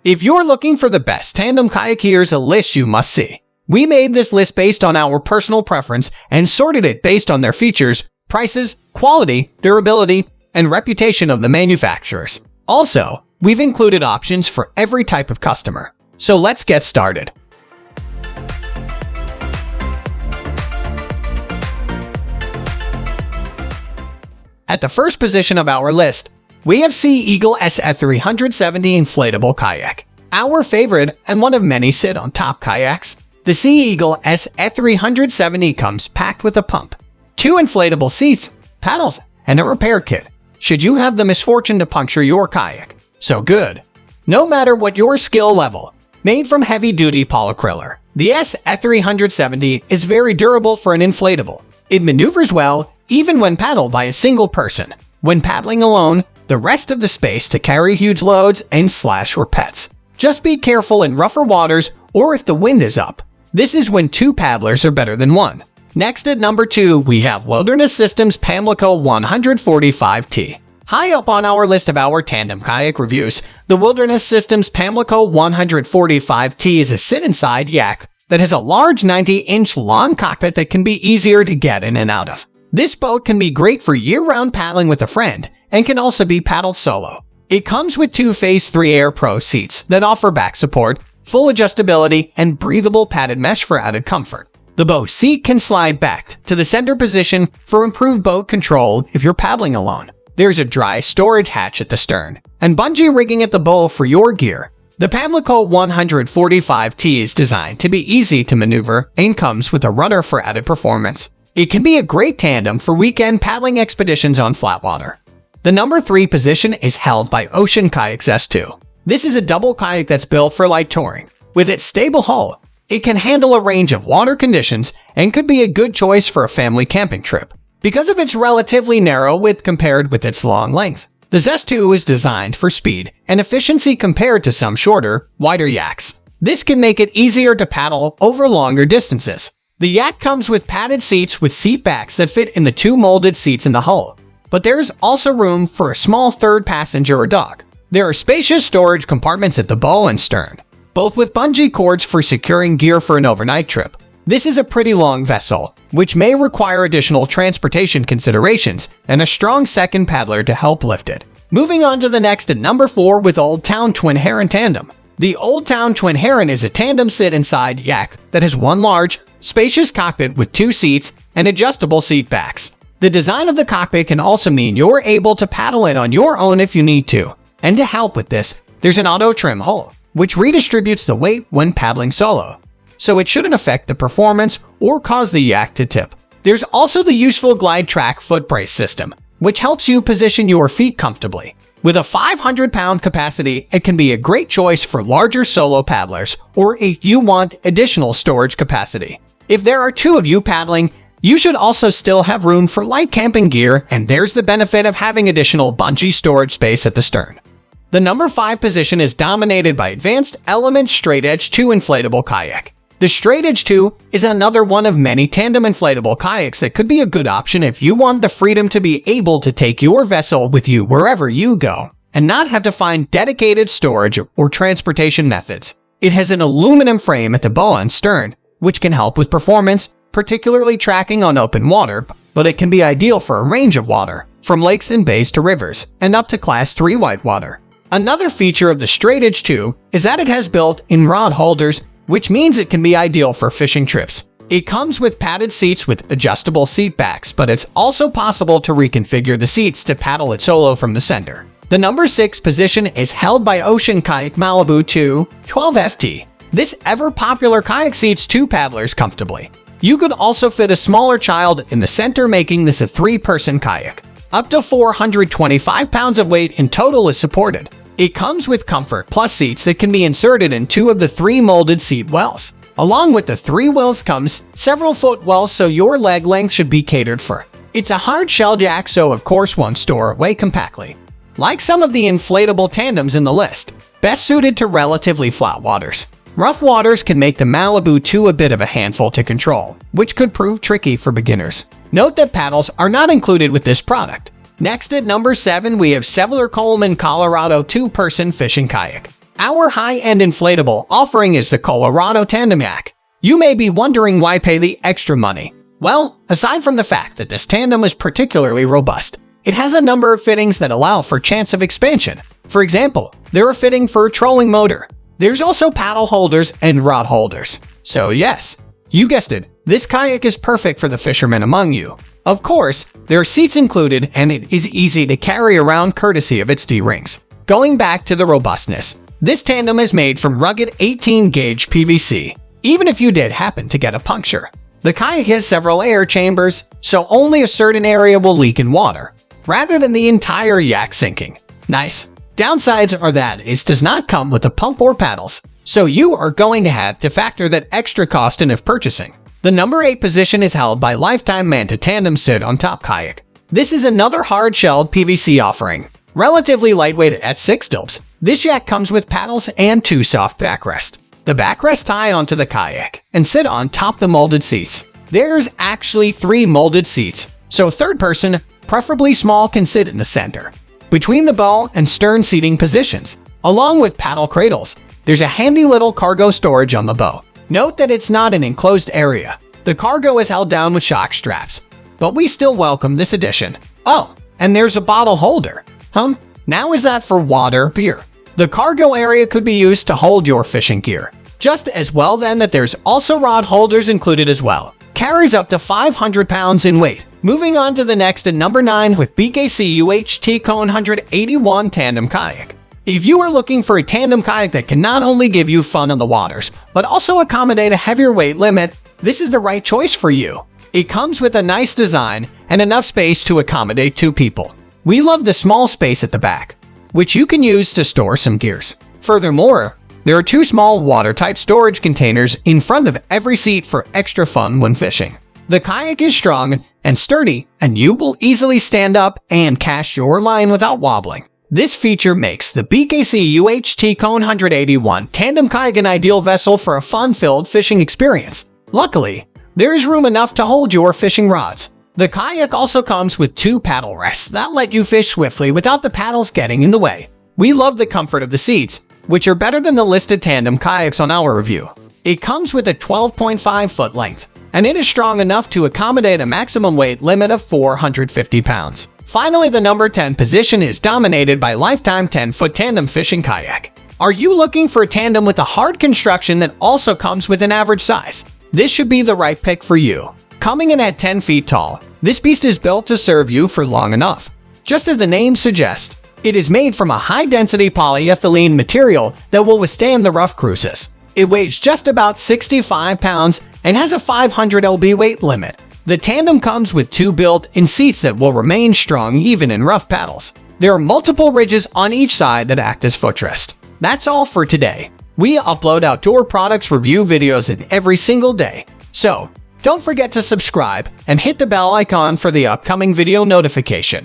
If you're looking for the best tandem kayak, here's a list you must see. We made this list based on our personal preference and sorted it based on their features, prices, quality, durability, and reputation of the manufacturers. Also, we've included options for every type of customer. So let's get started. At the first position of our list, we have Sea Eagle SF370 Inflatable Kayak. Our favorite and one of many sit-on-top kayaks, the Sea Eagle SF370 comes packed with a pump, 2 inflatable seats, paddles, and a repair kit, should you have the misfortune to puncture your kayak. So good. No matter what your skill level, made from heavy-duty polyacrylic, the SF370 is very durable for an inflatable. It maneuvers well, even when paddled by a single person. When paddling alone, the rest of the space to carry huge loads and slash your pets. Just be careful in rougher waters or if the wind is up. This is when 2 paddlers are better than 1. Next at number 2, we have Wilderness Systems Pamlico 145T. High up on our list of our tandem kayak reviews, the Wilderness Systems Pamlico 145T is a sit-inside yak that has a large 90-inch long cockpit that can be easier to get in and out of. This boat can be great for year-round paddling with a friend and can also be paddled solo. It comes with 2 Phase 3 Air Pro seats that offer back support, full adjustability, and breathable padded mesh for added comfort. The bow seat can slide back to the center position for improved boat control if you're paddling alone. There's a dry storage hatch at the stern and bungee rigging at the bow for your gear. The Pamlico 145T is designed to be easy to maneuver and comes with a rudder for added performance. It can be a great tandem for weekend paddling expeditions on flat water. The number 3 position is held by Ocean Kayak Zest 2. This is a double kayak that's built for light touring. With its stable hull, it can handle a range of water conditions and could be a good choice for a family camping trip. Because of its relatively narrow width compared with its long length, the Zest 2 is designed for speed and efficiency compared to some shorter, wider yaks. This can make it easier to paddle over longer distances. The yak comes with padded seats with seat backs that fit in the 2 molded seats in the hull. But there's also room for a small third passenger or dog. There are spacious storage compartments at the bow and stern, both with bungee cords for securing gear for an overnight trip. This is a pretty long vessel, which may require additional transportation considerations and a strong second paddler to help lift it. Moving on to the next at number 4 with Old Town Twin Heron Tandem. The Old Town Twin Heron is a tandem sit-inside yak that has 1 large, spacious cockpit with 2 seats and adjustable seat backs. The design of the cockpit can also mean you're able to paddle it on your own if you need to. And to help with this, there's an auto trim hull, which redistributes the weight when paddling solo, so it shouldn't affect the performance or cause the yak to tip. There's also the useful glide track foot brace system, which helps you position your feet comfortably. With a 500-pound capacity, it can be a great choice for larger solo paddlers or if you want additional storage capacity. If there are 2 of you paddling, you should also still have room for light camping gear, and there's the benefit of having additional bungee storage space at the stern. The number 5 position is dominated by Advanced Element Straitedge 2 Inflatable Kayak. The Straitedge 2 is another one of many tandem inflatable kayaks that could be a good option if you want the freedom to be able to take your vessel with you wherever you go and not have to find dedicated storage or transportation methods. It has an aluminum frame at the bow and stern, which can help with performance, particularly tracking on open water, but it can be ideal for a range of water, from lakes and bays to rivers, and up to Class 3 whitewater. Another feature of the Straitedge 2 is that it has built-in rod holders, which means it can be ideal for fishing trips. It comes with padded seats with adjustable seat backs, but it's also possible to reconfigure the seats to paddle it solo from the center. The number 6 position is held by Ocean Kayak Malibu 212FT. This ever-popular kayak seats 2 paddlers comfortably. You could also fit a smaller child in the center, making this a 3-person kayak. Up to 425 pounds of weight in total is supported. It comes with Comfort Plus seats that can be inserted in 2 of the 3 molded seat wells. Along with the 3 wells comes several foot wells, so your leg length should be catered for. It's a hard-shelled yak, so of course won't store away compactly. Like some of the inflatable tandems in the list, best suited to relatively flat waters. Rough waters can make the Malibu 2 a bit of a handful to control, which could prove tricky for beginners. Note that paddles are not included with this product. Next at number 7, we have Sevylor Coleman Colorado 2-person fishing kayak. Our high-end inflatable offering is the Colorado Tandem Kayak. You may be wondering why pay the extra money. Well, aside from the fact that this tandem is particularly robust, it has a number of fittings that allow for chance of expansion. For example, there are fitting for a trolling motor. There's also paddle holders and rod holders. So yes, you guessed it, this kayak is perfect for the fishermen among you. Of course, there are seats included and it is easy to carry around courtesy of its D-rings. Going back to the robustness, this tandem is made from rugged 18-gauge PVC. Even if you did happen to get a puncture, the kayak has several air chambers, so only a certain area will leak in water, rather than the entire yak sinking. Nice. Downsides are that it does not come with a pump or paddles, so you are going to have to factor that extra cost in if purchasing. The number 8 position is held by Lifetime Manta Tandem Sit-on-Top Kayak. This is another hard-shelled PVC offering, relatively lightweight at 6 dubs. This yak comes with paddles and 2 soft backrests. The backrests tie onto the kayak and sit on top the molded seats. There's actually 3 molded seats, so third person, preferably small, can sit in the center. Between the bow and stern seating positions, along with paddle cradles, there's a handy little cargo storage on the bow. Note that it's not an enclosed area. The cargo is held down with shock straps, but we still welcome this addition. Oh, and there's a bottle holder. Now is that for water or beer? The cargo area could be used to hold your fishing gear. Just as well then that there's also rod holders included as well. Carries up to 500 pounds in weight. Moving on to the next at number 9 with BKC UHT Cone 181 Tandem Kayak. If you are looking for a tandem kayak that can not only give you fun on the waters, but also accommodate a heavier weight limit, this is the right choice for you. It comes with a nice design and enough space to accommodate 2 people. We love the small space at the back, which you can use to store some gears. Furthermore, there are 2 small watertight storage containers in front of every seat for extra fun when fishing. The kayak is strong and sturdy, and you will easily stand up and cast your line without wobbling. This feature makes the BKC UHT Cone 181 Tandem Kayak an ideal vessel for a fun-filled fishing experience. Luckily, there is room enough to hold your fishing rods. The kayak also comes with 2 paddle rests that let you fish swiftly without the paddles getting in the way. We love the comfort of the seats, which are better than the listed tandem kayaks on our review. It comes with a 12.5-foot length, and it is strong enough to accommodate a maximum weight limit of 450 pounds. Finally, the number 10 position is dominated by Lifetime 10-foot Tandem Fishing Kayak. Are you looking for a tandem with a hard construction that also comes with an average size? This should be the right pick for you. Coming in at 10 feet tall, this beast is built to serve you for long enough. Just as the name suggests, it is made from a high-density polyethylene material that will withstand the rough cruises. It weighs just about 65 pounds and has a 500 lb weight limit. The tandem comes with 2 built-in seats that will remain strong even in rough paddles. There are multiple ridges on each side that act as footrest. That's all for today. We upload outdoor products review videos in every single day, so don't forget to subscribe and hit the bell icon for the upcoming video notification.